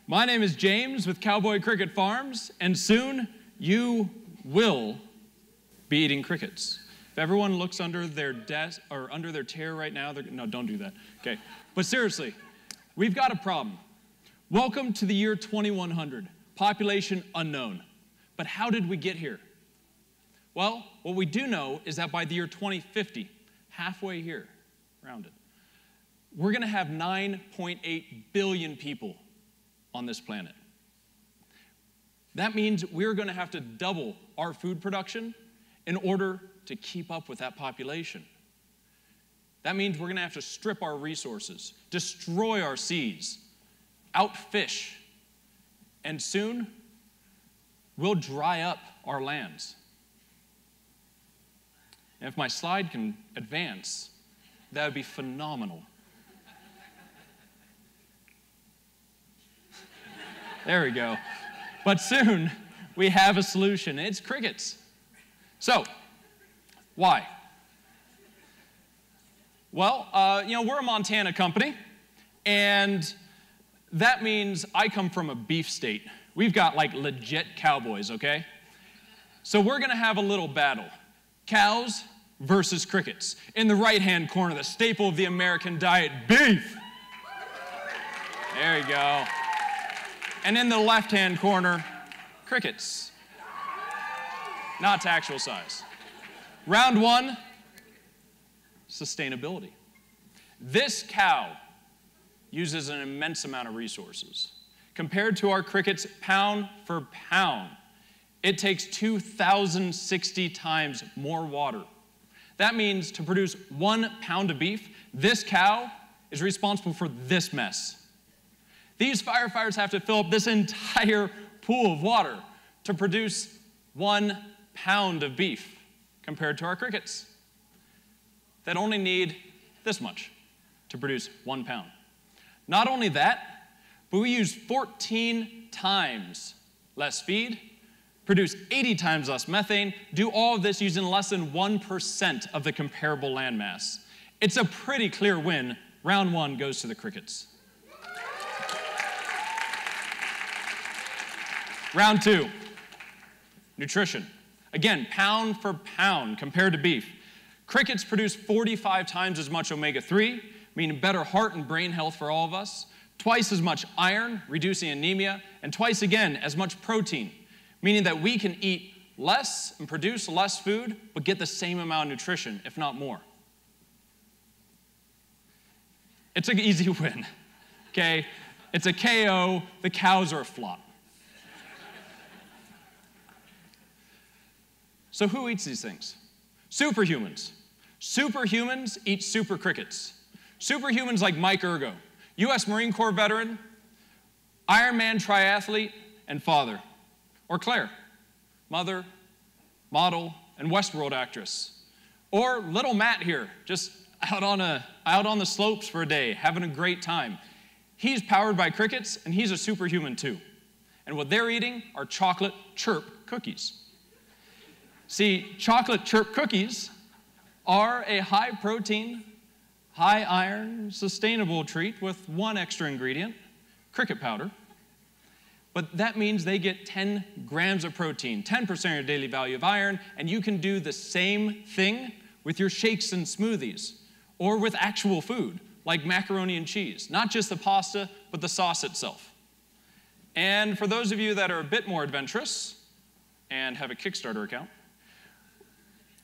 My name is James with Cowboy Cricket Farms, and soon you will be eating crickets. If everyone looks under their desk or under their chair right now, no, don't do that. Okay. But seriously, we've got a problem. Welcome to the year 2100. Population unknown. But how did we get here? Well, what we do know is that by the year 2050, halfway here, rounded, we're going to have 9.8 billion people on this planet. That means we're going to have to double our food production in order to keep up with that population. That means we're going to have to strip our resources, destroy our seas, outfish, and soon we'll dry up our lands. And if my slide can advance, that would be phenomenal. There we go. But soon, we have a solution. It's crickets. So, why? Well, we're a Montana company, and that means I come from a beef state. We've got, like, legit cowboys, okay? So we're going to have a little battle. Cows versus crickets. In the right-hand corner, the staple of the American diet, beef. There you go. And in the left-hand corner, crickets. Not to actual size. Round one, sustainability. This cow uses an immense amount of resources. Compared to our crickets pound for pound, it takes 2,060 times more water. That means to produce 1 pound of beef, this cow is responsible for this mess. These firefighters have to fill up this entire pool of water to produce 1 pound of beef compared to our crickets that only need this much to produce 1 pound. Not only that, but we use 14 times less feed, produce 80 times less methane, do all of this using less than 1% of the comparable land mass. It's a pretty clear win. Round one goes to the crickets. Round two, nutrition. Again, pound for pound compared to beef. Crickets produce 45 times as much omega-3, meaning better heart and brain health for all of us, twice as much iron, reducing anemia, and twice again as much protein, meaning that we can eat less and produce less food, but get the same amount of nutrition, if not more. It's an easy win, okay? It's a KO, the cows are a flop. So who eats these things? Superhumans. Superhumans eat super crickets. Superhumans like Mike Ergo, U.S. Marine Corps veteran, Ironman triathlete, and father. Or Claire, mother, model, and Westworld actress. Or little Matt here, just out on the slopes for a day, having a great time. He's powered by crickets, and he's a superhuman too. And what they're eating are chocolate chirp cookies. See, chocolate chirp cookies are a high-protein, high-iron, sustainable treat with one extra ingredient, cricket powder. But that means they get 10 grams of protein, 10% of your daily value of iron, and you can do the same thing with your shakes and smoothies, or with actual food, like macaroni and cheese. Not just the pasta, but the sauce itself. And for those of you that are a bit more adventurous and have a Kickstarter account,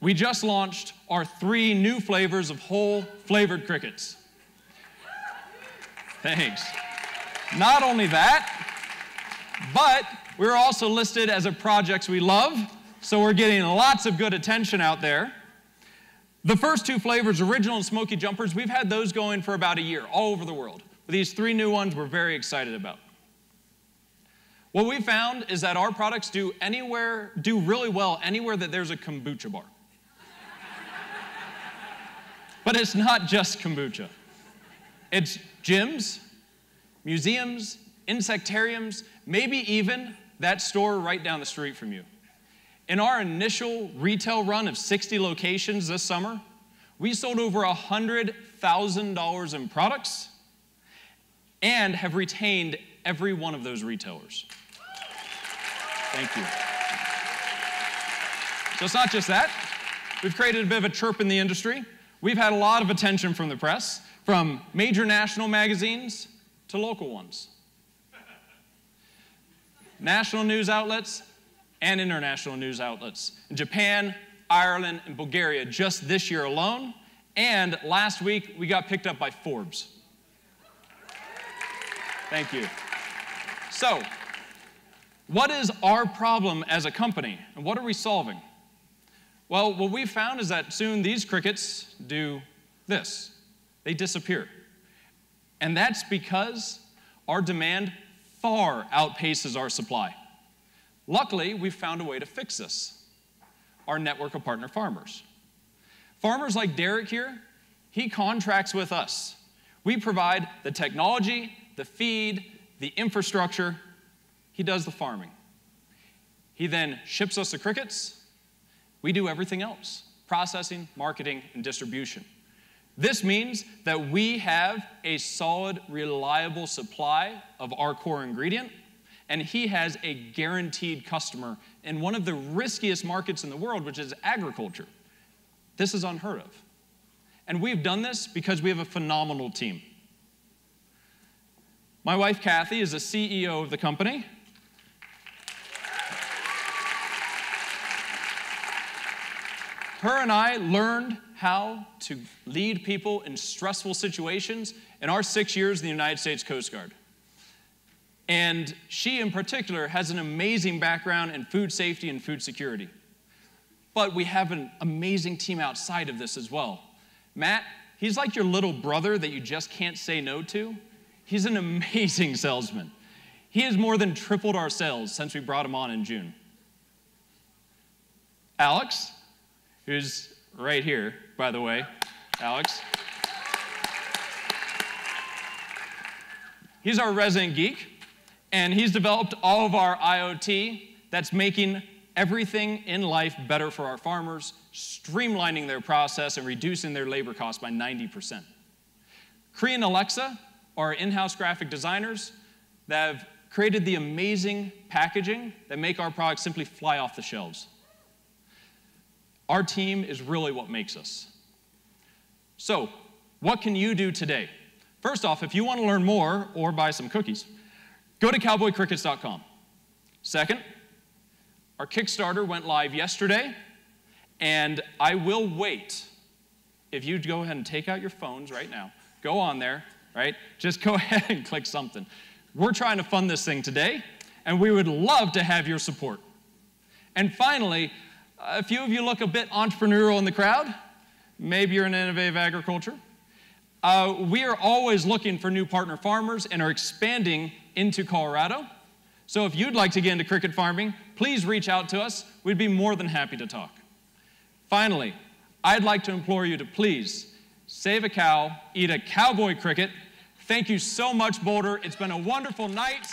we just launched our 3 new flavors of whole flavored crickets. Thanks. Not only that, but we're also listed as a projects we love, so we're getting lots of good attention out there. The first 2 flavors, Original and Smoky Jumpers, we've had those going for about a year, all over the world. But these 3 new ones we're very excited about. What we found is that our products do really well anywhere that there's a kombucha bar. But it's not just kombucha. It's gyms, museums, insectariums, maybe even that store right down the street from you. In our initial retail run of 60 locations this summer, we sold over $100,000 in products and have retained every one of those retailers. Thank you. So it's not just that. We've created a bit of a chirp in the industry. We've had a lot of attention from the press, from major national magazines to local ones. National news outlets and international news outlets. In Japan, Ireland, and Bulgaria just this year alone. And last week, we got picked up by Forbes. Thank you. So, what is our problem as a company, and what are we solving? Well, what we've found is that soon these crickets do this. They disappear. And that's because our demand far outpaces our supply. Luckily, we've found a way to fix this. Our network of partner farmers. Farmers like Derek here, he contracts with us. We provide the technology, the feed, the infrastructure. He does the farming. He then ships us the crickets. We do everything else: processing, marketing, and distribution. This means that we have a solid, reliable supply of our core ingredient, and he has a guaranteed customer in one of the riskiest markets in the world, which is agriculture. This is unheard of. And we've done this because we have a phenomenal team. My wife, Kathy, is the CEO of the company. Her and I learned how to lead people in stressful situations in our 6 years in the United States Coast Guard. And she, in particular, has an amazing background in food safety and food security. But we have an amazing team outside of this as well. Matt, he's like your little brother that you just can't say no to. He's an amazing salesman. He has more than tripled our sales since we brought him on in June. Alex, who's right here, by the way. Alex. He's our resident geek, and he's developed all of our IoT that's making everything in life better for our farmers, streamlining their process and reducing their labor costs by 90%. Cree and Alexa are in-house graphic designers that have created the amazing packaging that make our products simply fly off the shelves. Our team is really what makes us. So, what can you do today? First off, if you want to learn more or buy some cookies, go to cowboycrickets.com. Second, our Kickstarter went live yesterday, and I will wait. If you go ahead and take out your phones right now, go on there, right? Just go ahead and click something. We're trying to fund this thing today, and we would love to have your support. And finally, a few of you look a bit entrepreneurial in the crowd. Maybe you're in innovative agriculture. We are always looking for new partner farmers and are expanding into Colorado. So if you'd like to get into cricket farming, please reach out to us. We'd be more than happy to talk. Finally, I'd like to implore you to please save a cow, eat a cowboy cricket. Thank you so much, Boulder. It's been a wonderful night.